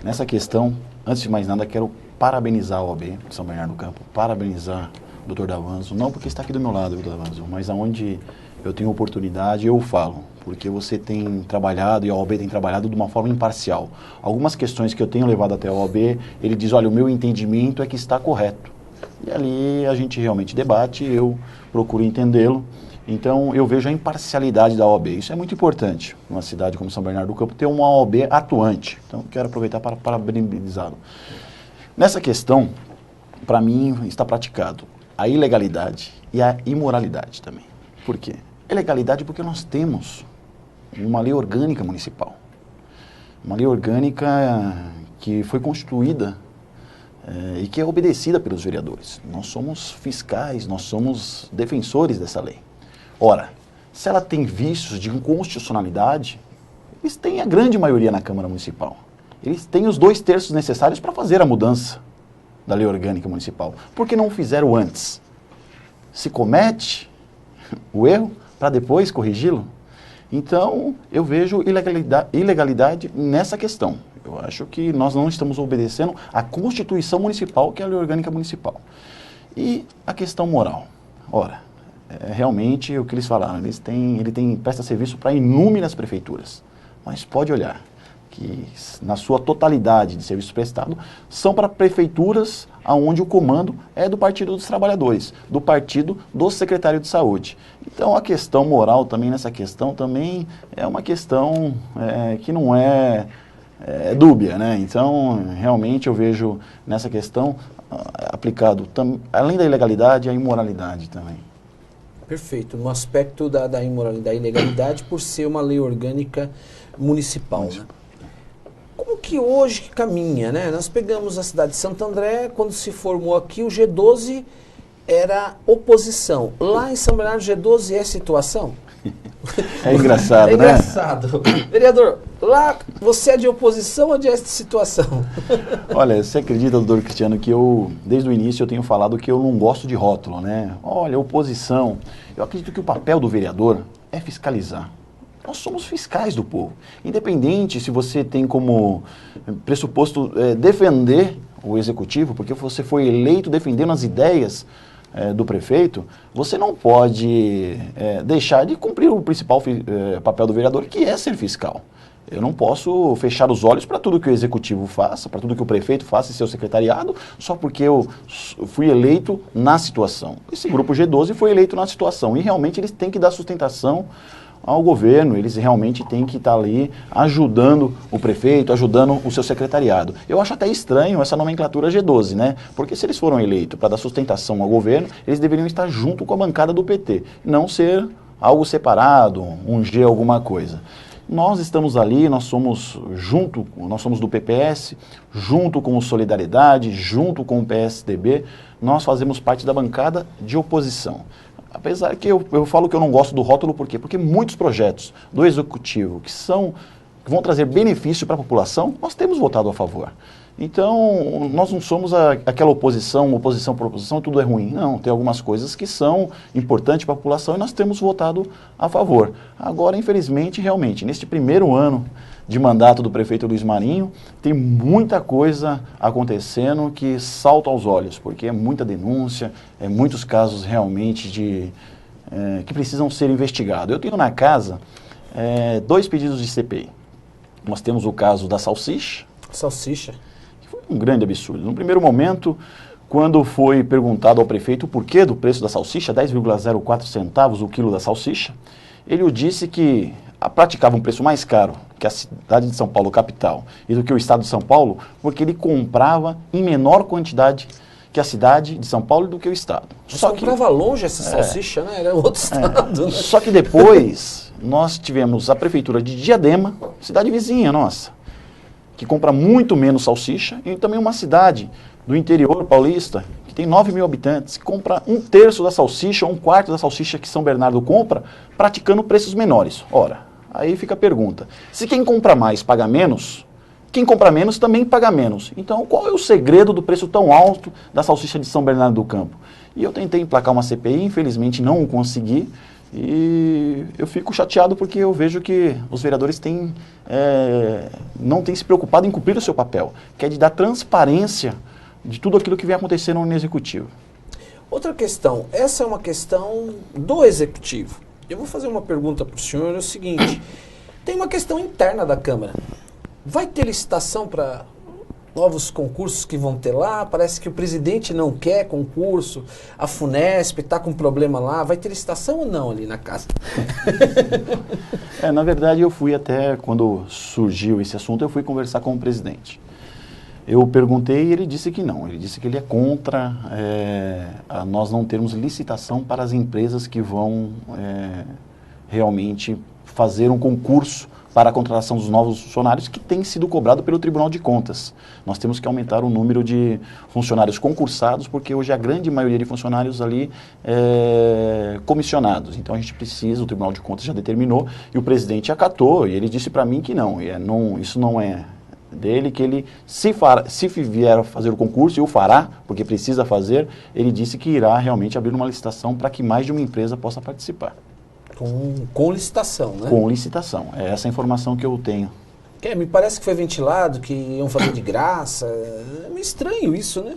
nessa questão, antes de mais nada, quero parabenizar a OAB de São Bernardo do Campo, parabenizar o Dr. Davanzo, não porque está aqui do meu lado, Dr. Davanzo, mas aonde eu tenho oportunidade, eu falo, porque você tem trabalhado e a OAB tem trabalhado de uma forma imparcial. Algumas questões que eu tenho levado até a OAB, ele diz, olha, o meu entendimento é que está correto. E ali a gente realmente debate, eu procuro entendê-lo. Então, eu vejo a imparcialidade da OAB. Isso é muito importante, numa cidade como São Bernardo do Campo, ter uma OAB atuante. Então, quero aproveitar para parabenizá-lo. Nessa questão, para mim, está praticado a ilegalidade e a imoralidade também. Por quê? Ilegalidade porque nós temos uma lei orgânica municipal. Uma lei orgânica que foi constituída e que é obedecida pelos vereadores. Nós somos fiscais, nós somos defensores dessa lei. Ora, se ela tem vícios de inconstitucionalidade, eles têm a grande maioria na Câmara Municipal. Eles têm os 2/3 necessários para fazer a mudança da lei orgânica municipal. Por que não fizeram antes? Se comete o erro para depois corrigi-lo? Então, eu vejo ilegalidade nessa questão. Eu acho que nós não estamos obedecendo à Constituição Municipal, que é a lei orgânica municipal. E a questão moral. Ora, realmente o que eles falaram, ele presta serviço para inúmeras prefeituras, mas pode olhar que na sua totalidade de serviços prestados são para prefeituras onde o comando é do Partido dos Trabalhadores, do Partido do Secretário de Saúde. Então a questão moral também nessa questão também é uma questão que não é dúbia, né? Então realmente eu vejo nessa questão aplicado além da ilegalidade a imoralidade também. Perfeito, no aspecto da imoralidade, da ilegalidade, por ser uma lei orgânica municipal. Né? Como que hoje caminha, né? Nós pegamos a cidade de Santo André, quando se formou aqui, o G12 era oposição. Lá em São Bernardo, o G12 é situação? É engraçado, né? É engraçado. Vereador, lá você é de oposição ou de situação? Olha, você acredita, doutor Cristiano, que eu, desde o início, eu tenho falado que eu não gosto de rótulo, né? Olha, oposição. Eu acredito que o papel do vereador é fiscalizar. Nós somos fiscais do povo. Independente se você tem como pressuposto defender o executivo, porque você foi eleito defendendo as ideias do prefeito, você não pode deixar de cumprir o principal papel do vereador, que é ser fiscal. Eu não posso fechar os olhos para tudo que o executivo faça, para tudo que o prefeito faça em seu secretariado, só porque eu fui eleito na situação. Esse grupo G12 foi eleito na situação e realmente eles têm que dar sustentação ao governo, eles realmente têm que estar ali ajudando o prefeito, ajudando o seu secretariado. Eu acho até estranho essa nomenclatura G12, né? Porque se eles foram eleitos para dar sustentação ao governo, eles deveriam estar junto com a bancada do PT, não ser algo separado, um G alguma coisa. Nós estamos ali, nós somos do PPS, junto com o Solidariedade, junto com o PSDB, nós fazemos parte da bancada de oposição. Apesar que eu falo que eu não gosto do rótulo, por quê? Porque muitos projetos do Executivo que vão trazer benefício para a população, nós temos votado a favor. Então, nós não somos aquela oposição por oposição, tudo é ruim. Não, tem algumas coisas que são importantes para a população e nós temos votado a favor. Agora, infelizmente, realmente, neste primeiro ano de mandato do prefeito Luiz Marinho, tem muita coisa acontecendo que salta aos olhos, porque é muita denúncia, muitos casos realmente que precisam ser investigados. Eu tenho na casa 2 pedidos de CPI. Nós temos o caso da salsicha. Salsicha? Que foi um grande absurdo. No primeiro momento, quando foi perguntado ao prefeito o porquê do preço da salsicha, 10,04 centavos o quilo da salsicha, ele disse que praticava um preço mais caro que a cidade de São Paulo, capital, e do que o estado de São Paulo, porque ele comprava em menor quantidade que a cidade de São Paulo e do que o estado. Mas só comprava longe essa salsicha, né? Era outro estado. Né? Só que depois nós tivemos a prefeitura de Diadema, cidade vizinha nossa, que compra muito menos salsicha, e também uma cidade do interior paulista, que tem 9 mil habitantes, que compra 1/3 da salsicha, 1/4 da salsicha que São Bernardo compra, praticando preços menores. Ora, aí fica a pergunta, se quem compra mais paga menos, quem compra menos também paga menos. Então, qual é o segredo do preço tão alto da salsicha de São Bernardo do Campo? E eu tentei emplacar uma CPI, infelizmente não consegui, e eu fico chateado porque eu vejo que os vereadores não têm se preocupado em cumprir o seu papel, que é de dar transparência de tudo aquilo que vem acontecendo no Executivo. Outra questão, essa é uma questão do Executivo. eu vou fazer uma pergunta para o senhor, é o seguinte, tem uma questão interna da Câmara. Vai ter licitação para novos concursos que vão ter lá? Parece que o presidente não quer concurso, a Funesp está com problema lá. Vai ter licitação ou não ali na casa? Na verdade, eu fui até, quando surgiu esse assunto, eu fui conversar com o presidente. Eu perguntei e ele disse que não. Ele disse que ele é contra nós não termos licitação para as empresas que vão realmente fazer um concurso para a contratação dos novos funcionários, que tem sido cobrado pelo Tribunal de Contas. Nós temos que aumentar o número de funcionários concursados, porque hoje a grande maioria de funcionários ali é comissionados. Então a gente precisa, o Tribunal de Contas já determinou, e o presidente acatou, e ele disse para mim que não, isso não é dele, que ele, se vier a fazer o concurso, e o fará, porque precisa fazer, ele disse que irá realmente abrir uma licitação para que mais de uma empresa possa participar. Com licitação, né? Com licitação. É essa a informação que eu tenho. Me parece que foi ventilado, que iam fazer de graça. É meio estranho isso, né?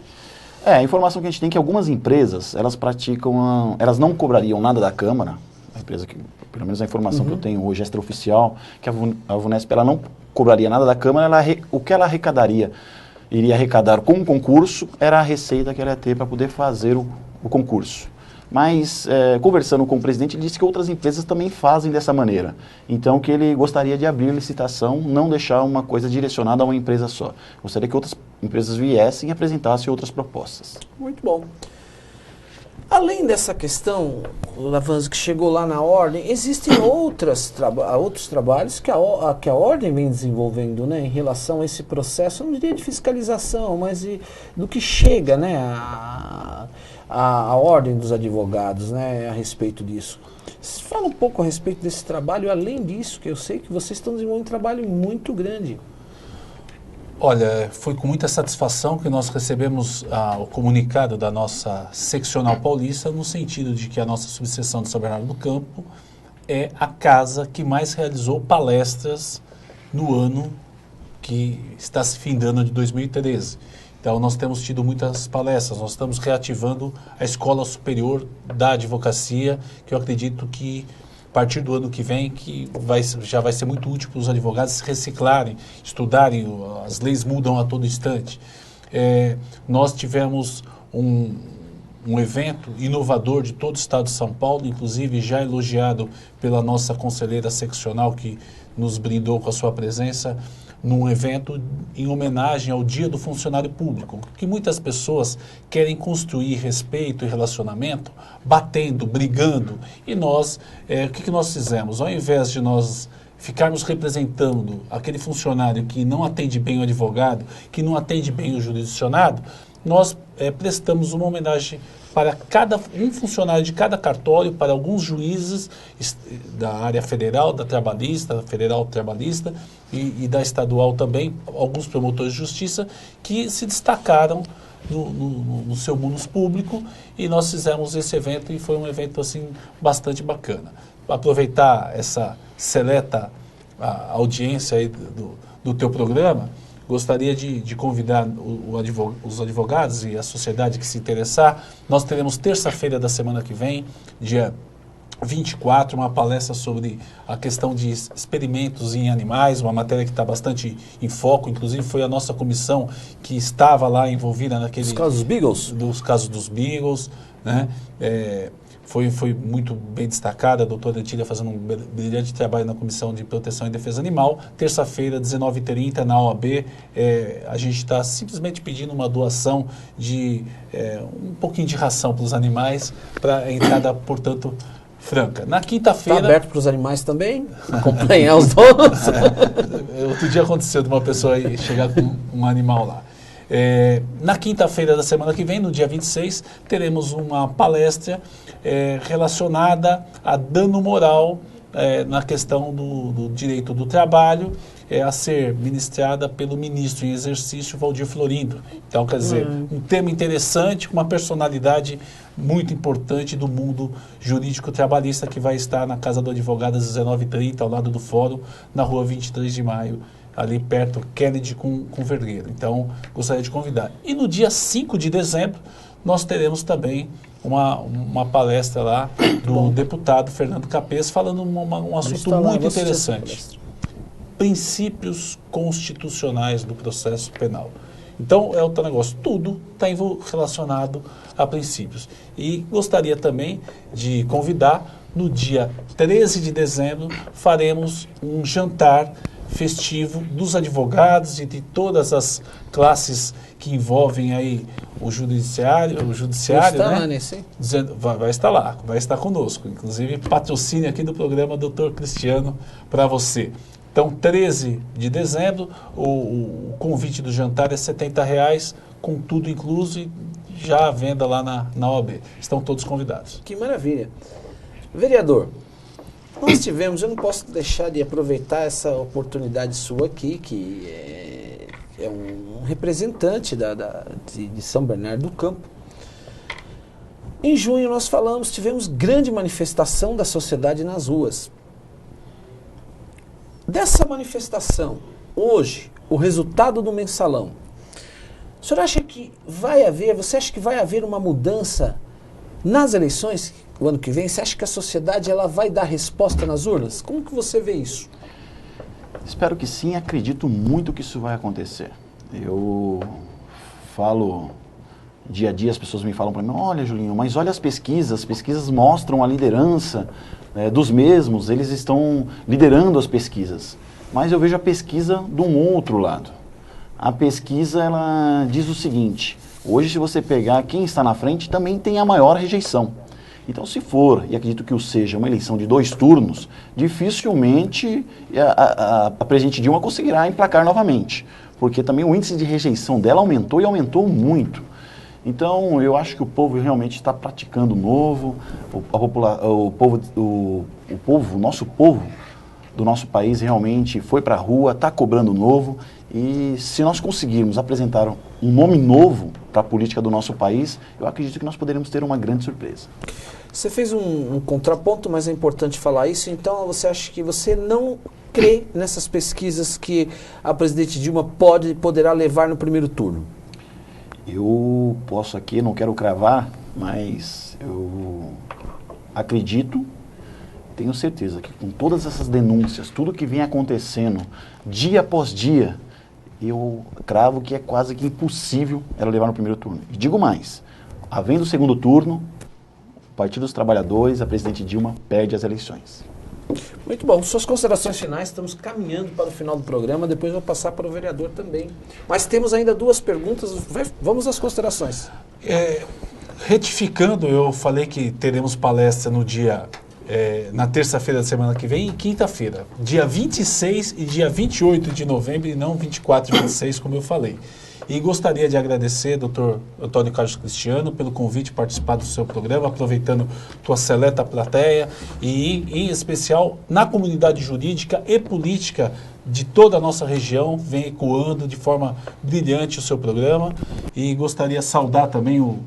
A informação que a gente tem é que algumas empresas, elas praticam, elas não cobrariam nada da Câmara, a empresa que, pelo menos a informação que eu tenho hoje, extraoficial, que a Funesp ela não cobraria nada da Câmara, o que ela iria arrecadar com o concurso, era a receita que ela ia ter para poder fazer o concurso. Mas, conversando com o presidente, ele disse que outras empresas também fazem dessa maneira. Então, que ele gostaria de abrir licitação, não deixar uma coisa direcionada a uma empresa só. Gostaria que outras empresas viessem e apresentassem outras propostas. Muito bom. Além dessa questão, Lavanzo, que chegou lá na Ordem, existem outros trabalhos que a Ordem vem desenvolvendo, né, em relação a esse processo, não diria de fiscalização, mas do que chega, né, a Ordem dos Advogados, né, a respeito disso. Fala um pouco a respeito desse trabalho, além disso, que eu sei que vocês estão desenvolvendo um trabalho muito grande. Olha, foi com muita satisfação que nós recebemos o comunicado da nossa seccional paulista, no sentido de que a nossa subseção de São Bernardo do Campo é a casa que mais realizou palestras no ano que está se findando de 2013. Então, nós temos tido muitas palestras, nós estamos reativando a Escola Superior da Advocacia, que eu acredito que, a partir do ano que vem, que já vai ser muito útil para os advogados se reciclarem, estudarem, as leis mudam a todo instante. Nós tivemos um evento inovador de todo o estado de São Paulo, inclusive já elogiado pela nossa conselheira seccional, que nos brindou com a sua presença, num evento em homenagem ao Dia do Funcionário Público, que muitas pessoas querem construir respeito e relacionamento batendo, brigando, e nós, o que nós fizemos? Ao invés de nós ficarmos representando aquele funcionário que não atende bem o advogado, que não atende bem o jurisdicionado, nós prestamos uma homenagem para um funcionário de cada cartório, para alguns juízes da área federal, da trabalhista, federal trabalhista e da estadual também, alguns promotores de justiça que se destacaram no seu munus público, e nós fizemos esse evento e foi um evento assim bastante bacana. Aproveitar essa seleta audiência aí do teu programa, gostaria de convidar os advogados e a sociedade que se interessar. Nós teremos terça-feira da semana que vem, dia 24, uma palestra sobre a questão de experimentos em animais, uma matéria que está bastante em foco, inclusive foi a nossa comissão que estava lá envolvida naquele... Dos casos dos Beagles? Dos casos dos Beagles, né? Foi muito bem destacada, a doutora Antília fazendo um brilhante trabalho na Comissão de Proteção e Defesa Animal. Terça-feira, 19h30, na OAB, a gente está simplesmente pedindo uma doação de um pouquinho de ração para os animais, para a entrada, portanto, franca. Na quinta-feira... Está aberto para os animais também? Acompanhar os donos? Outro dia aconteceu de uma pessoa aí chegar com um animal lá. Na quinta-feira da semana que vem, no dia 26, teremos uma palestra relacionada a dano moral na questão do direito do trabalho, a ser ministrada pelo ministro em exercício, Valdir Florindo. Então, quer dizer, um tema interessante, com uma personalidade muito importante do mundo jurídico trabalhista, que vai estar na Casa do Advogado às 19h30, ao lado do Fórum, na rua 23 de maio, ali perto, Kennedy com Vergueiro. Então, gostaria de convidar. E no dia 5 de dezembro, nós teremos também uma palestra lá do deputado Fernando Capês, falando um assunto muito interessante. Princípios constitucionais do processo penal. Então, é outro negócio, tudo está relacionado a princípios. E gostaria também de convidar, no dia 13 de dezembro, faremos um jantar festivo dos advogados e de todas as classes que envolvem aí o judiciário, né? Vai estar lá, vai estar conosco. Inclusive, patrocínio aqui do programa Dr. Cristiano para você. Então, 13 de dezembro, o convite do jantar é R$70, com tudo incluso e já à venda lá na OAB. Estão todos convidados. Que maravilha. Vereador, nós tivemos, eu não posso deixar de aproveitar essa oportunidade sua aqui, que é um representante de São Bernardo do Campo. Em junho nós tivemos grande manifestação da sociedade nas ruas. Dessa manifestação, hoje, o resultado do mensalão, o senhor acha que você acha que vai haver uma mudança nas eleições o ano que vem? Você acha que a sociedade ela vai dar resposta nas urnas? Como que você vê isso? Espero que sim, acredito muito que isso vai acontecer. Eu falo dia a dia, as pessoas me falam para mim, olha Julinho, mas olha as pesquisas mostram a liderança dos mesmos, eles estão liderando as pesquisas. Mas eu vejo a pesquisa de um outro lado. A pesquisa, ela diz o seguinte, hoje se você pegar quem está na frente, também tem a maior rejeição. Então se for, e acredito que o seja, uma eleição de 2 turnos, dificilmente a presidente Dilma conseguirá emplacar novamente. Porque também o índice de rejeição dela aumentou e aumentou muito. Então, eu acho que o povo realmente está praticando novo, o nosso povo do nosso país realmente foi para a rua, está cobrando novo, e se nós conseguirmos apresentar um nome novo para a política do nosso país, eu acredito que nós poderemos ter uma grande surpresa. Você fez um contraponto, mas é importante falar isso, então você acha que você não crê nessas pesquisas que a presidente Dilma poderá levar no primeiro turno? Eu posso aqui, não quero cravar, mas eu acredito, tenho certeza que com todas essas denúncias, tudo que vem acontecendo dia após dia, eu cravo que é quase que impossível ela levar no primeiro turno. E digo mais, havendo o segundo turno, o Partido dos Trabalhadores, a presidente Dilma, perde as eleições. Muito bom. Suas considerações finais, estamos caminhando para o final do programa, depois vou passar para o vereador também. Mas temos ainda 2 perguntas, vamos às considerações. Retificando, eu falei que teremos palestra no dia, na terça-feira da semana que vem e quinta-feira, dia 26 e dia 28 de novembro e não 24 e 26, como eu falei. E gostaria de agradecer, Dr. Antônio Carlos Cristiano, pelo convite de participar do seu programa, aproveitando tua seleta plateia e, em especial, na comunidade jurídica e política de toda a nossa região, vem ecoando de forma brilhante o seu programa. E gostaria de saudar também o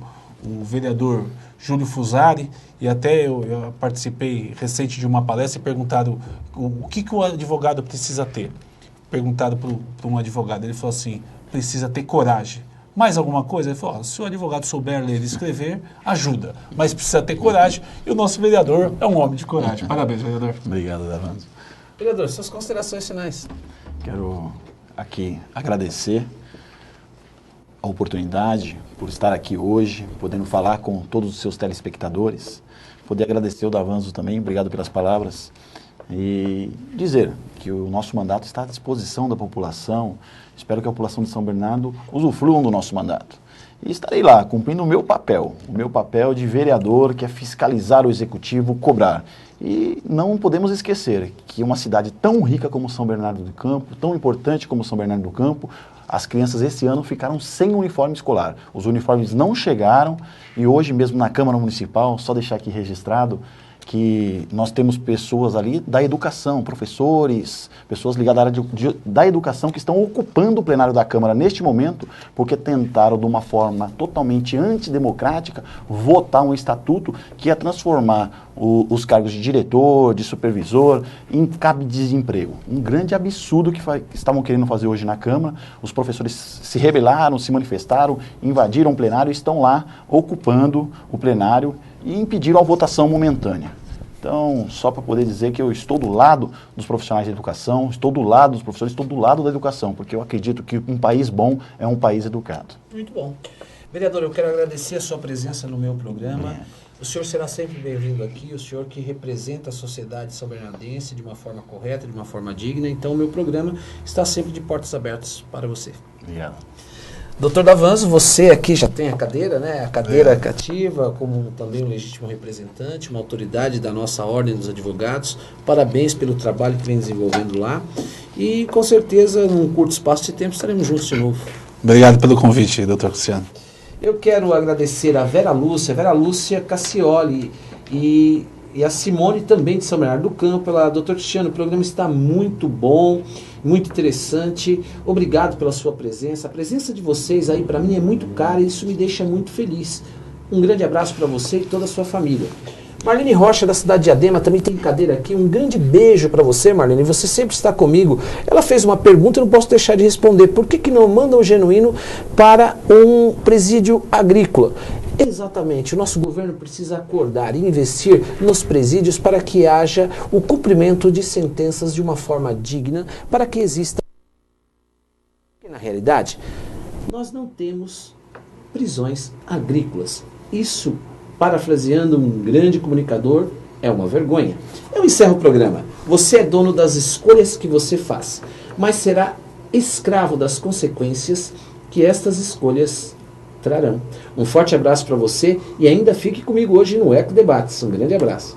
vereador Júlio Fusari, e até eu participei recente de uma palestra e perguntaram o que o advogado precisa ter. Perguntado para um advogado, ele falou assim, precisa ter coragem. Mais alguma coisa? Ele falou, se o advogado souber ler e escrever, ajuda. Mas precisa ter coragem, e o nosso vereador é um homem de coragem. Parabéns, vereador. Obrigado, Davanzo. Vereador, suas considerações finais. Quero aqui agradecer a oportunidade por estar aqui hoje, podendo falar com todos os seus telespectadores. Poder agradecer o Davanzo também, obrigado pelas palavras. E dizer que o nosso mandato está à disposição da população. Espero que a população de São Bernardo usufruam do nosso mandato. E estarei lá, cumprindo o meu papel de vereador, que é fiscalizar o executivo, cobrar. E não podemos esquecer que uma cidade tão rica como São Bernardo do Campo, tão importante como São Bernardo do Campo, as crianças esse ano ficaram sem uniforme escolar. Os uniformes não chegaram e hoje mesmo na Câmara Municipal, só deixar aqui registrado, que nós temos pessoas ali da educação, professores, pessoas ligadas à área da educação que estão ocupando o plenário da Câmara neste momento, porque tentaram, de uma forma totalmente antidemocrática, votar um estatuto que ia transformar os cargos de diretor, de supervisor, em cabide-desemprego. Um grande absurdo que estavam querendo fazer hoje na Câmara. Os professores se rebelaram, se manifestaram, invadiram o plenário e estão lá ocupando o plenário e impediram a votação momentânea. Então, só para poder dizer que eu estou do lado dos profissionais da educação, estou do lado dos professores, estou do lado da educação, porque eu acredito que um país bom é um país educado. Muito bom. Vereador, eu quero agradecer a sua presença no meu programa. O senhor será sempre bem-vindo aqui, o senhor que representa a sociedade são-bernardense de uma forma correta, de uma forma digna. Então, o meu programa está sempre de portas abertas para você. Obrigado. Doutor Davanzo, você aqui já tem a cadeira, né? A cadeira cativa, como também um legítimo representante, uma autoridade da nossa Ordem dos Advogados. Parabéns pelo trabalho que vem desenvolvendo lá. E, com certeza, num curto espaço de tempo, estaremos juntos de novo. Obrigado pelo convite, doutor Cristiano. Eu quero agradecer a Vera Lúcia Cassioli e a Simone também de São Bernardo do Campo. Doutor Cristiano, o programa está muito bom, muito interessante. Obrigado pela sua presença. A presença de vocês aí para mim é muito cara e isso me deixa muito feliz. Um grande abraço para você e toda a sua família. Marlene Rocha, da cidade de Diadema, também tem cadeira aqui. Um grande beijo para você, Marlene. Você sempre está comigo. Ela fez uma pergunta e eu não posso deixar de responder. Por que não mandam o Genuíno para um presídio agrícola? Exatamente. O nosso governo precisa acordar e investir nos presídios para que haja o cumprimento de sentenças de uma forma digna, para que exista... Na realidade, nós não temos prisões agrícolas. Isso, parafraseando um grande comunicador, é uma vergonha. Eu encerro o programa. Você é dono das escolhas que você faz, mas será escravo das consequências que estas escolhas trarão. Um forte abraço para você e ainda fique comigo hoje no Eco Debates. Um grande abraço.